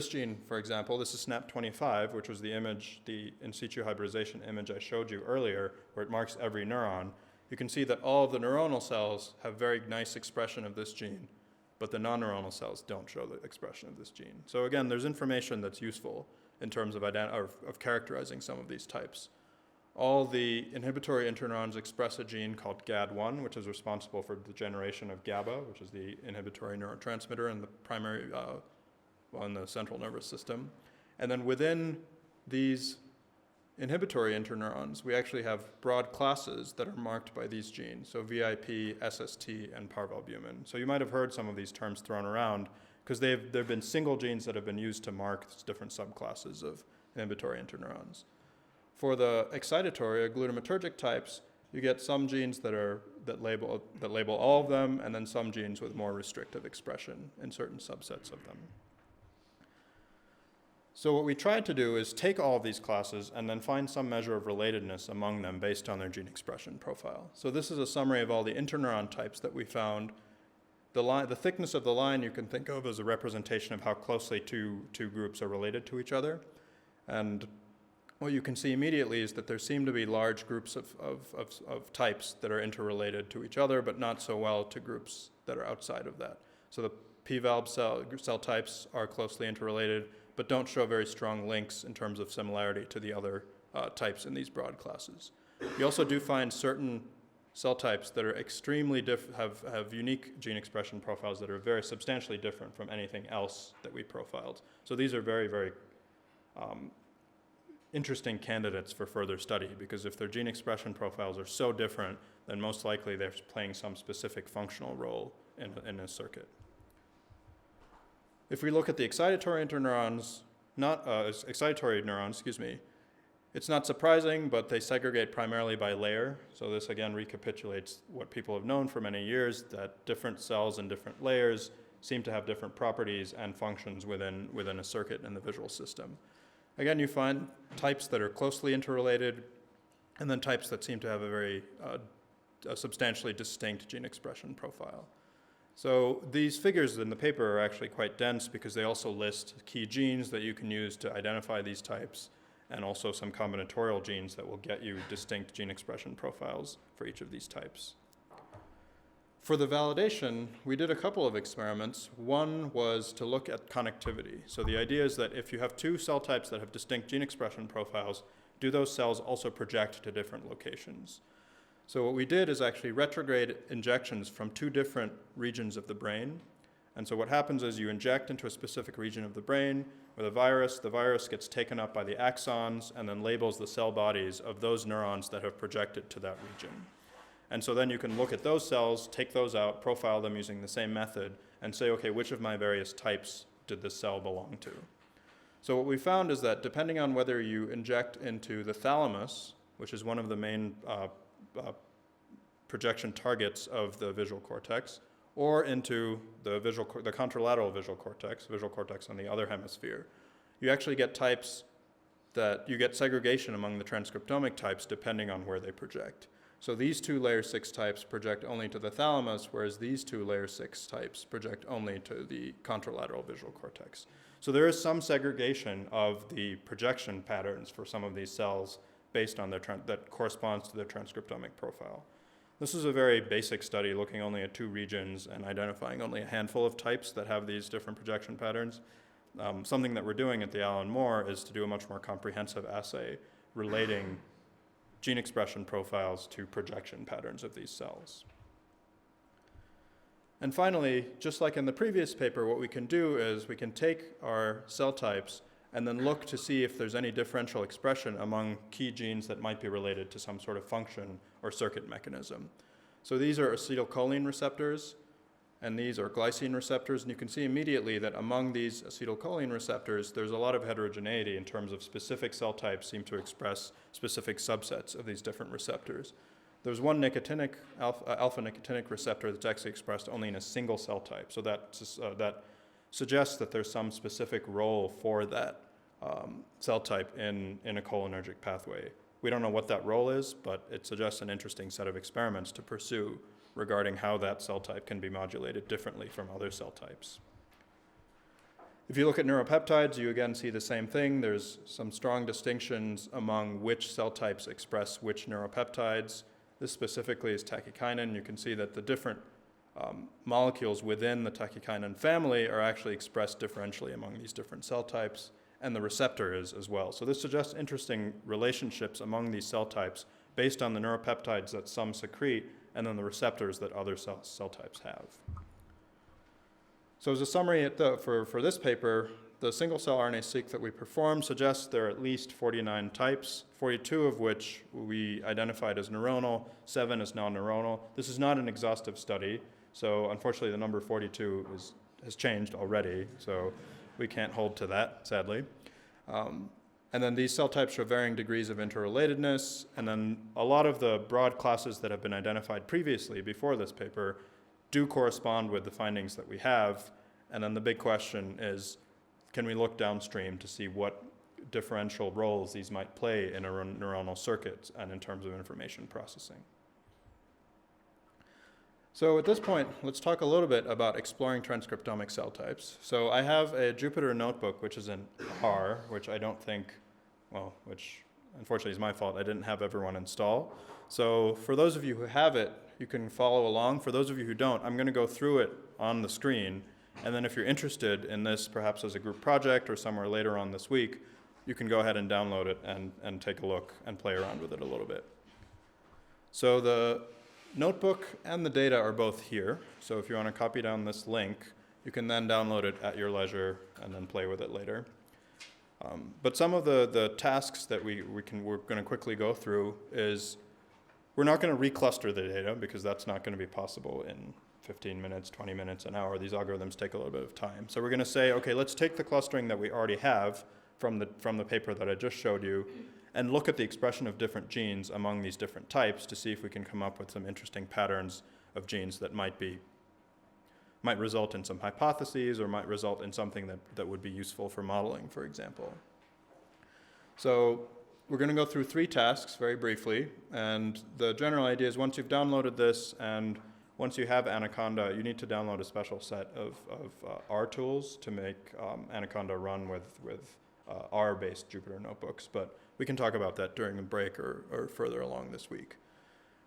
gene, for example, this is SNAP25, which was the image, the in situ hybridization image I showed you earlier, where it marks every neuron. You can see that all of the neuronal cells have very nice expression of this gene, but the non-neuronal cells don't show the expression of this gene. So again, there's information that's useful in terms of characterizing some of these types. All the inhibitory interneurons express a gene called GAD1, which is responsible for the generation of GABA, which is the inhibitory neurotransmitter in the primary, in the central nervous system. And then within these inhibitory interneurons, we actually have broad classes that are marked by these genes, so VIP, SST, and parvalbumin. So you might have heard some of these terms thrown around because there have been single genes that have been used to mark different subclasses of inhibitory interneurons. For the excitatory or glutamatergic types, you get some genes that label all of them, and then some genes with more restrictive expression in certain subsets of them. So what we tried to do is take all of these classes and then find some measure of relatedness among them based on their gene expression profile. So this is a summary of all the interneuron types that we found. The thickness of the line you can think of as a representation of how closely two groups are related to each other. And what you can see immediately is that there seem to be large groups of types that are interrelated to each other, but not so well to groups that are outside of that. So the p-valve cell types are closely interrelated, but don't show very strong links in terms of similarity to the other types in these broad classes. You also do find certain cell types that are extremely have unique gene expression profiles that are very substantially different from anything else that we profiled. So these are very, very interesting candidates for further study, because if their gene expression profiles are so different, then most likely they're playing some specific functional role in a circuit. If we look at the excitatory neurons, it's not surprising, but they segregate primarily by layer. So this again recapitulates what people have known for many years, that different cells in different layers seem to have different properties and functions within a circuit in the visual system. Again, you find types that are closely interrelated, and then types that seem to have a substantially distinct gene expression profile. So these figures in the paper are actually quite dense because they also list key genes that you can use to identify these types, and also some combinatorial genes that will get you distinct gene expression profiles for each of these types. For the validation, we did a couple of experiments. One was to look at connectivity. So the idea is that if you have two cell types that have distinct gene expression profiles, do those cells also project to different locations? So what we did is actually retrograde injections from two different regions of the brain, And so what happens is you inject into a specific region of the brain with a virus. The virus gets taken up by the axons and then labels the cell bodies of those neurons that have projected to that region. And so then you can look at those cells, take those out, profile them using the same method, and say, okay, which of my various types did this cell belong to? So what we found is that depending on whether you inject into the thalamus, which is one of the main projection targets of the visual cortex, or into the contralateral visual cortex on the other hemisphere, you actually get types that you get segregation among the transcriptomic types depending on where they project. So these two layer 6 types project only to the thalamus, whereas these two layer 6 types project only to the contralateral visual cortex. So there is some segregation of the projection patterns for some of these cells based on that corresponds to their transcriptomic profile. This is a very basic study looking only at 2 regions and identifying only a handful of types that have these different projection patterns. Something that we're doing at the Alan Moore is to do a much more comprehensive assay relating gene expression profiles to projection patterns of these cells. And finally, just like in the previous paper, what we can do is we can take our cell types and then look to see if there's any differential expression among key genes that might be related to some sort of function or circuit mechanism. So these are acetylcholine receptors, and these are glycine receptors, and you can see immediately that among these acetylcholine receptors, there's a lot of heterogeneity in terms of specific cell types seem to express specific subsets of these different receptors. There's one nicotinic, alpha-nicotinic receptor that's actually expressed only in a single cell type, so that suggests that there's some specific role for that cell type in a cholinergic pathway. We don't know what that role is, but it suggests an interesting set of experiments to pursue regarding how that cell type can be modulated differently from other cell types. If you look at neuropeptides, you again see the same thing. There's some strong distinctions among which cell types express which neuropeptides. This specifically is tachykinin. You can see that the different molecules within the tachykinin family are actually expressed differentially among these different cell types, and the receptor is as well. So this suggests interesting relationships among these cell types based on the neuropeptides that some secrete and then the receptors that other cell types have. So as a summary for this paper, the single-cell RNA-seq that we performed suggests there are at least 49 types, 42 of which we identified as neuronal, 7 as non-neuronal. This is not an exhaustive study, so unfortunately the number 42 has changed already, so we can't hold to that, sadly. And then these cell types show varying degrees of interrelatedness, and then a lot of the broad classes that have been identified previously before this paper do correspond with the findings that we have, and then the big question is, can we look downstream to see what differential roles these might play in a neuronal circuit and in terms of information processing? So at this point, let's talk a little bit about exploring transcriptomic cell types. So I have a Jupyter notebook, which is in R, which I don't think, well, which unfortunately is my fault. I didn't have everyone install. So for those of you who have it, you can follow along. For those of you who don't, I'm going to go through it on the screen. And then if you're interested in this, perhaps as a group project or somewhere later on this week, you can go ahead and download it and take a look and play around with it a little bit. So the notebook and the data are both here. So if you want to copy down this link, you can then download it at your leisure and then play with it later. But some of the tasks that we're going to quickly go through is we're not going to recluster the data because that's not going to be possible in 15 minutes, 20 minutes, an hour. These algorithms take a little bit of time. So we're going to say, okay, let's take the clustering that we already have from the paper that I just showed you and look at the expression of different genes among these different types to see if we can come up with some interesting patterns of genes that might result in some hypotheses or might result in something that would be useful for modeling, for example. So we're going to go through 3 tasks very briefly, and the general idea is once you've downloaded this and once you have Anaconda, you need to download a special set of R tools to make Anaconda run with R-based Jupyter notebooks, but we can talk about that during a break or further along this week.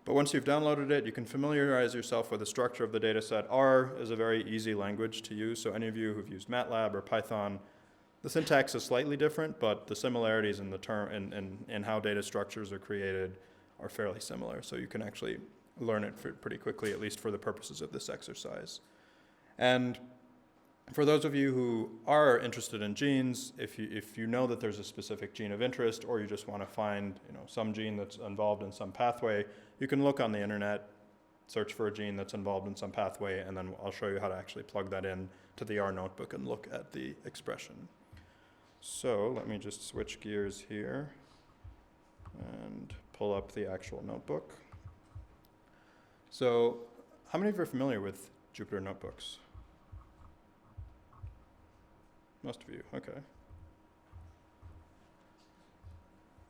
But once you've downloaded it, you can familiarize yourself with the structure of the data set. R is a very easy language to use, so any of you who've used MATLAB or Python, the syntax is slightly different, but the similarities in the in how data structures are created are fairly similar, so you can actually learn it pretty quickly, at least for the purposes of this exercise. And For those of you who are interested in genes, if you know that there's a specific gene of interest, or you just want to find some gene that's involved in some pathway, you can look on the internet, search for a gene that's involved in some pathway, and then I'll show you how to actually plug that in to the R notebook and look at the expression. So let me just switch gears here and pull up the actual notebook. So how many of you are familiar with Jupyter Notebooks? Most of you, okay.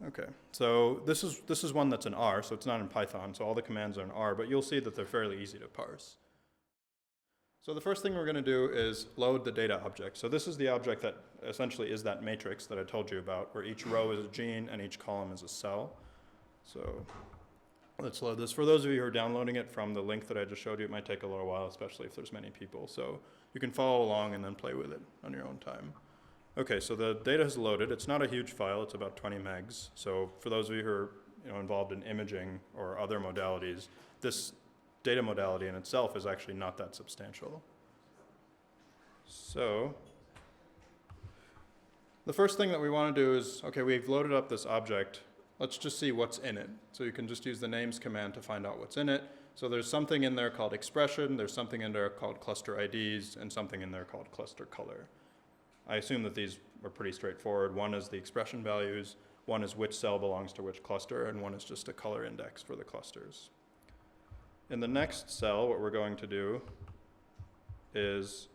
Okay, so this is one that's in R, so it's not in Python, so all the commands are in R, but you'll see that they're fairly easy to parse. So the first thing we're going to do is load the data object. So this is the object that essentially is that matrix that I told you about, where each row is a gene and each column is a cell. So let's load this. For those of you who are downloading it from the link that I just showed you, it might take a little while, especially if there's many people. So you can follow along and then play with it on your own time. Okay, so the data is loaded. It's not a huge file. It's about 20 megs. So for those of you who are involved in imaging or other modalities, this data modality in itself is actually not that substantial. So the first thing that we want to do is, okay, we've loaded up this object. Let's just see what's in it. So you can just use the names command to find out what's in it. So there's something in there called expression, there's something in there called cluster IDs, and something in there called cluster color. I assume that these are pretty straightforward. One is the expression values, one is which cell belongs to which cluster, and one is just a color index for the clusters. In the next cell, what we're going to do is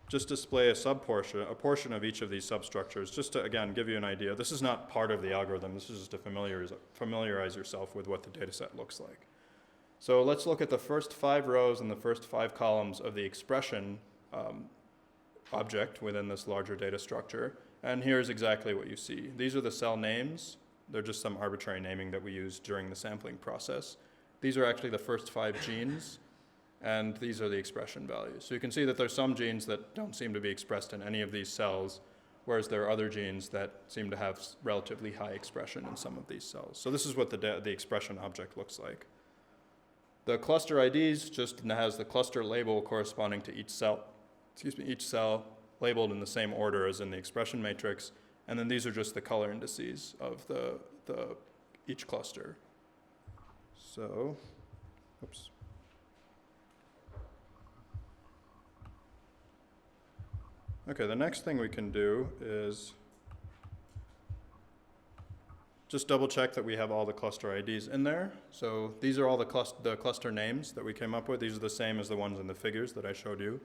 just display a portion of each of these substructures, just to, again, give you an idea. This is not part of the algorithm. This is just to familiarize yourself with what the data set looks like. So let's look at the first 5 rows and the first 5 columns of the expression object within this larger data structure. And here's exactly what you see. These are the cell names. They're just some arbitrary naming that we use during the sampling process. These are actually the first 5 genes, and these are the expression values. So you can see that there's some genes that don't seem to be expressed in any of these cells, whereas there are other genes that seem to have relatively high expression in some of these cells. So this is what the expression object looks like. The cluster IDs just has the cluster label corresponding to each cell, each cell labeled in the same order as in the expression matrix, and then these are just the color indices of each cluster. So, oops. Okay, the next thing we can do is just double check that we have all the cluster IDs in there. So these are all the cluster names that we came up with. These are the same as the ones in the figures that I showed you.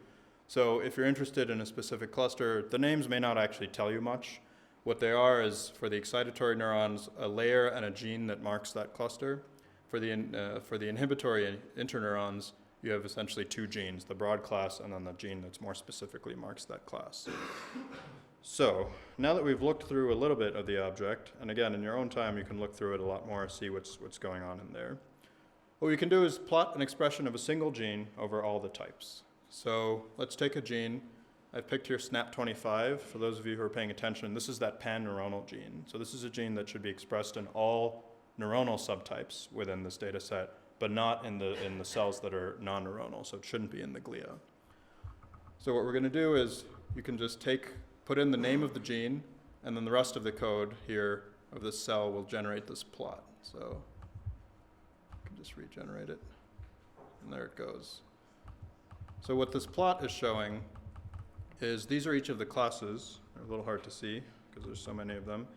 So if you're interested in a specific cluster, the names may not actually tell you much. What they are is, for the excitatory neurons, a layer and a gene that marks that cluster. For the inhibitory interneurons, you have essentially 2 genes, the broad class and then the gene that's more specifically marks that class. So now that we've looked through a little bit of the object, and again, in your own time, you can look through it a lot more, see what's going on in there. What we can do is plot an expression of a single gene over all the types. So let's take a gene. I've picked here SNAP25. For those of you who are paying attention, this is that pan-neuronal gene. So this is a gene that should be expressed in all neuronal subtypes within this data set, but not in the cells that are non-neuronal, so it shouldn't be in the glia. So what we're going to do is you can just put in the name of the gene, and then the rest of the code here of this cell will generate this plot. So I can just regenerate it, and there it goes. So what this plot is showing is these are each of the classes. They're a little hard to see because there's so many of them.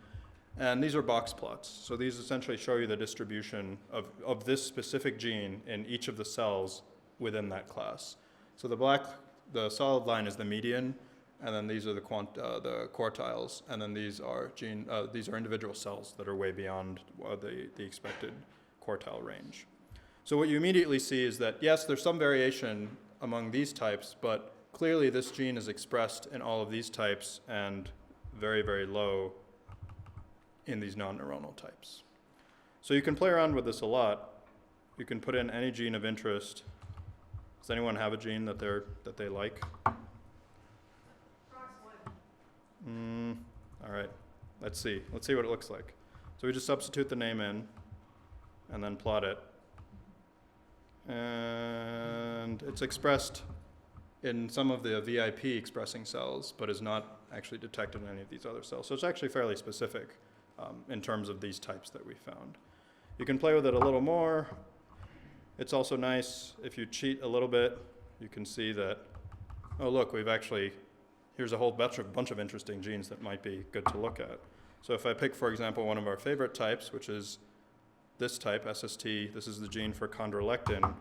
And these are box plots. So these essentially show you the distribution of this specific gene in each of the cells within that class. So the solid line is the median, and then these are the quartiles, and then these are individual cells that are way beyond the expected quartile range. So what you immediately see is that, yes, there's some variation among these types, but clearly this gene is expressed in all of these types and very, very low in these non-neuronal types. So you can play around with this a lot. You can put in any gene of interest. Does anyone have a gene that they like? All right, let's see what it looks like. So we just substitute the name in and then plot it. And it's expressed in some of the VIP expressing cells, but is not actually detected in any of these other cells. So it's actually fairly specific in terms of these types that we found. You can play with it a little more. It's also nice if you cheat a little bit, you can see that, oh look, here's a whole bunch of interesting genes that might be good to look at. So if I pick, for example, one of our favorite types, which is this type, SST, this is the gene for chondrolectin,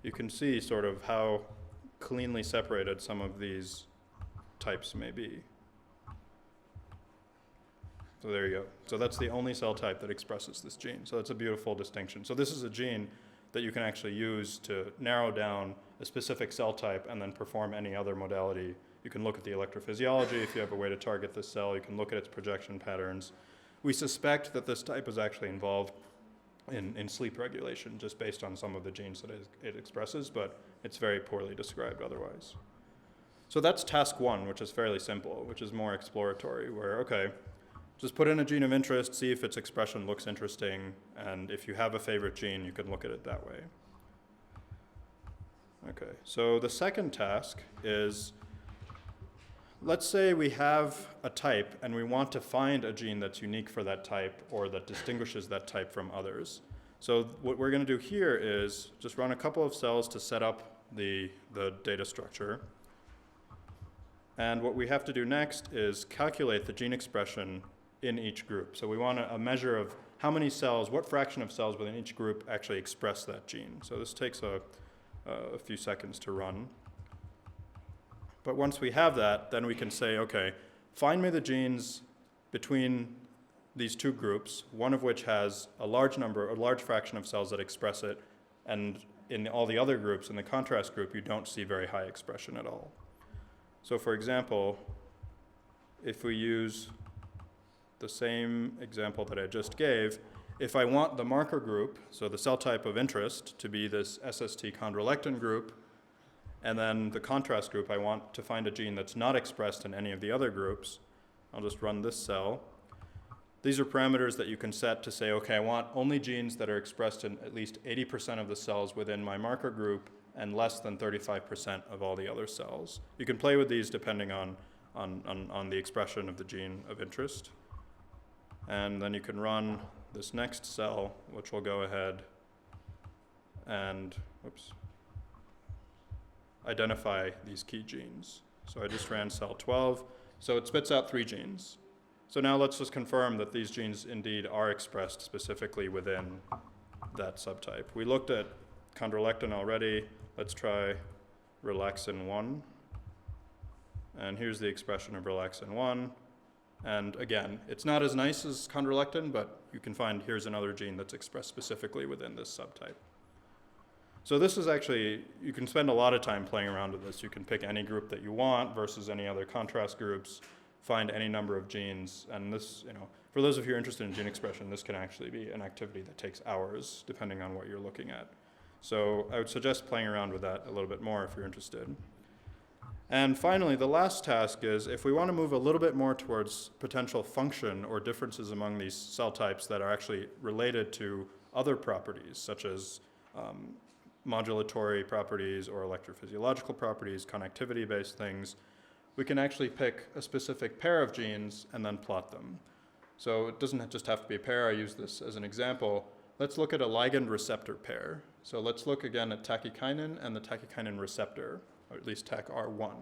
you can see sort of how cleanly separated some of these types may be. So there you go. So that's the only cell type that expresses this gene. So that's a beautiful distinction. So this is a gene that you can actually use to narrow down a specific cell type and then perform any other modality. You can look at the electrophysiology if you have a way to target this cell. You can look at its projection patterns. We suspect that this type is actually involved in sleep regulation just based on some of the genes that it expresses, but it's very poorly described otherwise. So that's task one, which is fairly simple, which is more exploratory, where, okay, just put in a gene of interest, see if its expression looks interesting, and if you have a favorite gene, you can look at it that way. Okay, so the second task is, let's say we have a type and we want to find a gene that's unique for that type or that distinguishes that type from others. So what we're going to do here is just run a couple of cells to set up the data structure. And what we have to do next is calculate the gene expression in each group. So we want a measure of how many cells, what fraction of cells within each group actually express that gene. So this takes a few seconds to run. But once we have that, then we can say, okay, find me the genes between these two groups, one of which has a large fraction of cells that express it, and in all the other groups, in the contrast group, you don't see very high expression at all. So for example, if we use the same example that I just gave, if I want the marker group, so the cell type of interest, to be this SST chondrolectin group, and then the contrast group, I want to find a gene that's not expressed in any of the other groups, I'll just run this cell. These are parameters that you can set to say, okay, I want only genes that are expressed in at least 80% of the cells within my marker group and less than 35% of all the other cells. You can play with these depending on the expression of the gene of interest. And then you can run this next cell, which will go ahead and, identify these key genes. So I just ran cell 12. So it spits out 3 genes. So now let's just confirm that these genes indeed are expressed specifically within that subtype. We looked at chondrolectin already. Let's try relaxin-1. And here's the expression of relaxin-1. And again, it's not as nice as chondrolectin, but you can find here's another gene that's expressed specifically within this subtype. So this is actually, you can spend a lot of time playing around with this. You can pick any group that you want versus any other contrast groups, find any number of genes, and this, for those of you who are interested in gene expression, this can actually be an activity that takes hours, depending on what you're looking at. So I would suggest playing around with that a little bit more if you're interested. And finally, the last task is, if we want to move a little bit more towards potential function or differences among these cell types that are actually related to other properties, such as modulatory properties or electrophysiological properties, connectivity-based things, we can actually pick a specific pair of genes and then plot them. So it doesn't just have to be a pair. I use this as an example. Let's look at a ligand-receptor pair. So let's look again at tachykinin and the tachykinin receptor, or at least TAC-R1.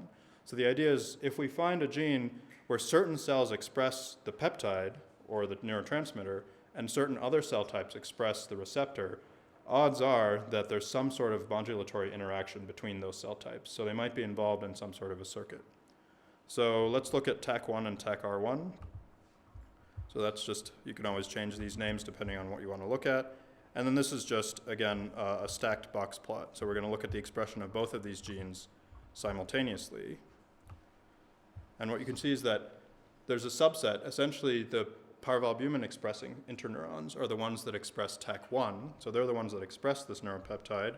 So the idea is, if we find a gene where certain cells express the peptide or the neurotransmitter and certain other cell types express the receptor, odds are that there's some sort of modulatory interaction between those cell types. So they might be involved in some sort of a circuit. So let's look at TAC1 and TAC-R1. So that's just, you can always change these names depending on what you want to look at. And then this is just, again, a stacked box plot. So we're going to look at the expression of both of these genes simultaneously. And what you can see is that there's a subset. Essentially, the parvalbumin expressing interneurons are the ones that express TAC1. So they're the ones that express this neuropeptide.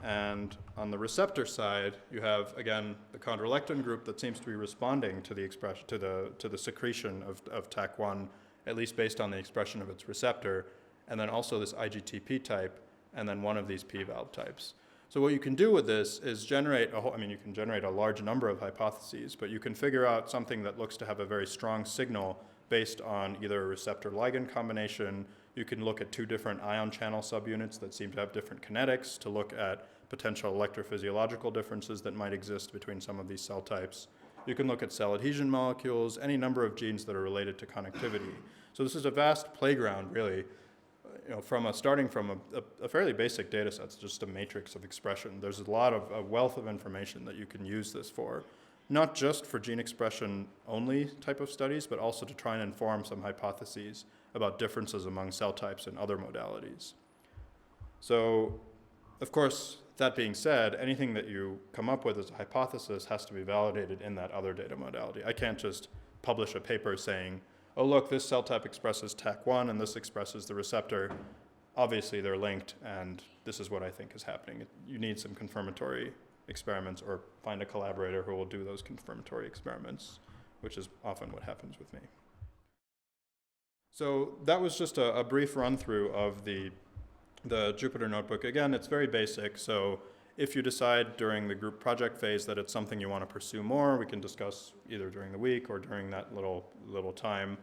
And on the receptor side, you have, again, the chondrolectin group that seems to be responding to the expression, to the secretion of TAC1, at least based on the expression of its receptor, and then also this IGTP type, and then one of these P-valve types. So what you can do with this is generate a whole, you can generate a large number of hypotheses, but you can figure out something that looks to have a very strong signal based on either a receptor-ligand combination. You can look at 2 different ion channel subunits that seem to have different kinetics to look at potential electrophysiological differences that might exist between some of these cell types. You can look at cell adhesion molecules, any number of genes that are related to connectivity. So this is a vast playground, really, starting from a fairly basic data set. It's just a matrix of expression. There's a lot of a wealth of information that you can use this for, not just for gene expression only type of studies, but also to try and inform some hypotheses about differences among cell types and other modalities. So, of course, that being said, anything that you come up with as a hypothesis has to be validated in that other data modality. I can't just publish a paper saying, oh, look, this cell type expresses TAC1 and this expresses the receptor. Obviously, they're linked, and this is what I think is happening. You need some confirmatory experiments or find a collaborator who will do those confirmatory experiments, which is often what happens with me. So that was just a brief run-through of the Jupyter Notebook. Again, it's very basic, so if you decide during the group project phase that it's something you want to pursue more, we can discuss either during the week or during that little time.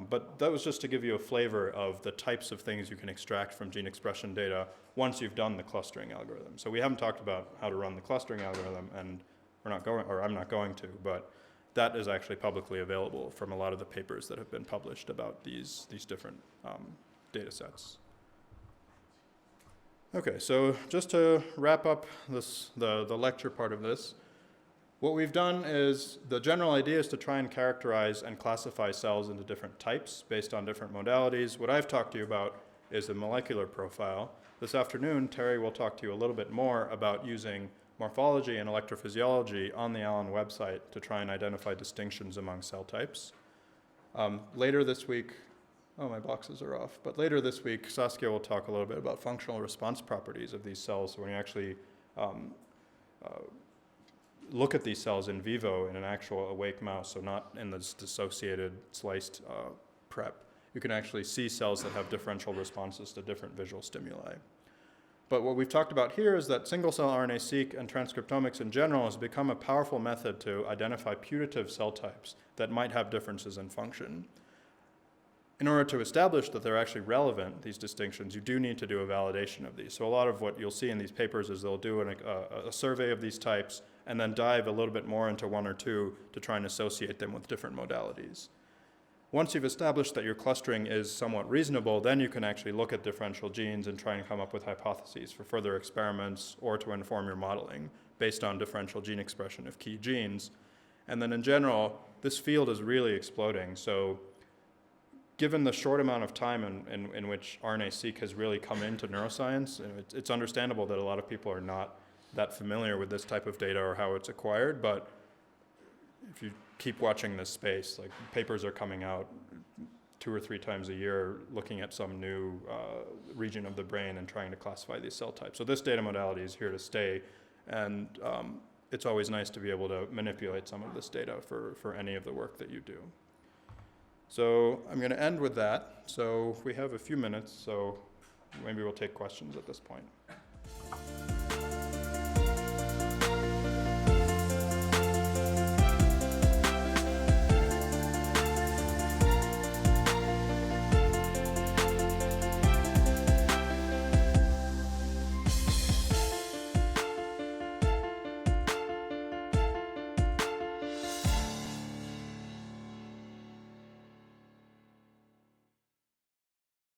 But that was just to give you a flavor of the types of things you can extract from gene expression data once you've done the clustering algorithm. So we haven't talked about how to run the clustering algorithm, and I'm not going to, but that is actually publicly available from a lot of the papers that have been published about these different data sets. Okay, so just to wrap up the lecture part of this, what we've done is the general idea is to try and characterize and classify cells into different types based on different modalities. What I've talked to you about is a molecular profile. This afternoon, Terry will talk to you a little bit more about using morphology and electrophysiology on the Allen website to try and identify distinctions among cell types. Later this week, oh, my boxes are off. But later this week, Saskia will talk a little bit about functional response properties of these cells when you actually look at these cells in vivo in an actual awake mouse, so not in this dissociated, sliced prep. You can actually see cells that have differential responses to different visual stimuli. But what we've talked about here is that single-cell RNA-seq and transcriptomics in general has become a powerful method to identify putative cell types that might have differences in function. In order to establish that they're actually relevant, these distinctions, you do need to do a validation of these. So a lot of what you'll see in these papers is they'll do a survey of these types and then dive a little bit more into one or two to try and associate them with different modalities. Once you've established that your clustering is somewhat reasonable, then you can actually look at differential genes and try and come up with hypotheses for further experiments or to inform your modeling based on differential gene expression of key genes. And then in general, this field is really exploding. So given the short amount of time in which RNA-seq has really come into neuroscience, it's understandable that a lot of people are not that familiar with this type of data or how it's acquired, but if you keep watching this space, like papers are coming out 2 or 3 times a year looking at some new region of the brain and trying to classify these cell types. So this data modality is here to stay, and it's always nice to be able to manipulate some of this data for any of the work that you do. So I'm going to end with that. So we have a few minutes, so maybe we'll take questions at this point.